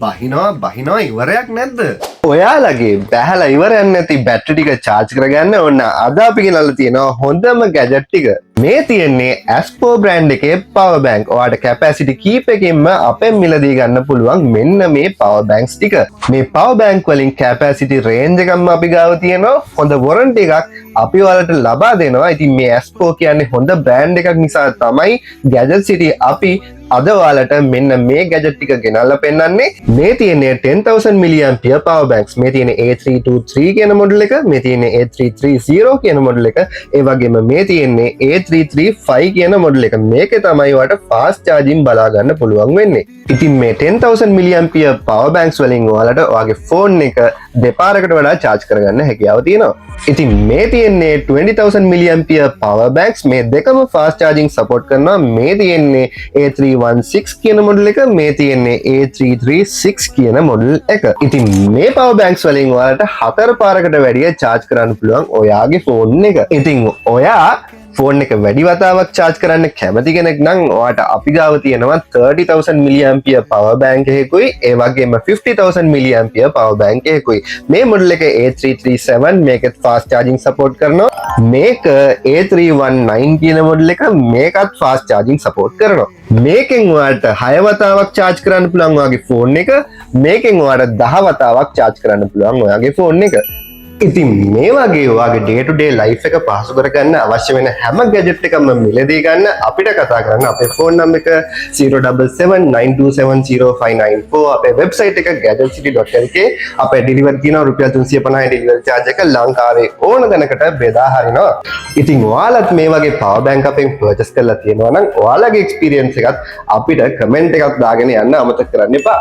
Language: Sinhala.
බහිනවා ඉවරයක් නැද්ද? ඔයාලගේ බැහැලා ඉවරයක් නැති බැටරි ටික charge කරගන්න ඕන අද අපි ගෙනල්ලා තියෙනවා හොඳම ගැජට් ටික. මේ තියෙන්නේ Aspo brand එකේ power bank. ඔයාලට capacity කීපකින්ම අපෙන් මිලදී ගන්න පුළුවන් මෙන්න මේ power banks ටික. මේ power bank වලින් capacity range එකක්ම අපි ගාව තියෙනවා. හොඳ warranty එකක් අපි ඔයාලට ලබා දෙනවා. ඉතින් මේ Aspo කියන්නේ හොඳ brand එකක් නිසා තමයි Gadget City අපි අද ඔයාලට මෙන්න මේ ගැජට් ටික ගෙනල්ලා පෙන්නන්නේ. මේ තියෙන්නේ 10000 mAh power banks. මේ තියෙන්නේ A323 කියන මොඩල් එක, මේ තියෙන්නේ A330 කියන මොඩල් එක, ඒ වගේම මේ තියෙන්නේ A335 කියන මොඩල් එක. මේකේ තමයි ඔයාලට fast charging බලා ගන්න පුළුවන් වෙන්නේ. ඉතින් මේ 10000 mAh power banks වලින් ඔයාලට ඔයාගේ phone එක දෙපාරකට වඩා charge කරගන්න හැකියාව තියෙනවා. ඉතින් මේ තියෙන්නේ 20000 mAh power banks. මේ දෙකම fast charging support කරනවා. මේ තියෙන්නේ A316 කියන මොඩල් එක, මේ තියෙන්නේ A336 කියන මොඩල් එක. ඉතින් මේ power banks වලින් ඔයාලට 4 පාරකට වැඩිය charge කරන්න පුළුවන් ඔයාගේ phone එක. ඉතින් ඔයා ෆෝන් එක වැඩි වතාවක් charge කරන්න කැමති කෙනෙක් නම් ඔයාට අපි ගාව තියෙනවා 30000 mAh power bank එකකුයි, ඒ වගේම 50000 mAh power bank එකකුයි. මේ මොඩල් එක A337 මේකත් fast charging support කරනවා. මේක A319 කියන මොඩල් එක, මේකත් fast charging support කරනවා. මේකෙන් ඔයාලට 6 වතාවක් charge කරන්න පුළුවන් ඔයාගේ ෆෝන් එක. මේකෙන් ඔයාලට 10 වතාවක් charge කරන්න පුළුවන් ඔයාගේ ෆෝන් එක. ඉතින් මේ වගේ ඔයාගේ day to day life එක පහසු කරගන්න අවශ්‍ය වෙන හැම gadget එකක්ම මිලදී ගන්න අපිට කතා කරන්න අපේ phone number එක 0779270594. අපේ website එක gadgetcity.lk. අපේ delivery තියෙනවා රුපියල් 350 delivery charge එක ලංකාවේ ඕන තැනකට බෙදා හරිනවා. ඉතින් ඔයාලත් මේ වගේ power bank අපෙන් purchase කරලා තියෙනවා නම් ඔයාලගේ experience එකත් අපිට comment එකක් දාගෙන යන්න අමතක කරන්න එපා.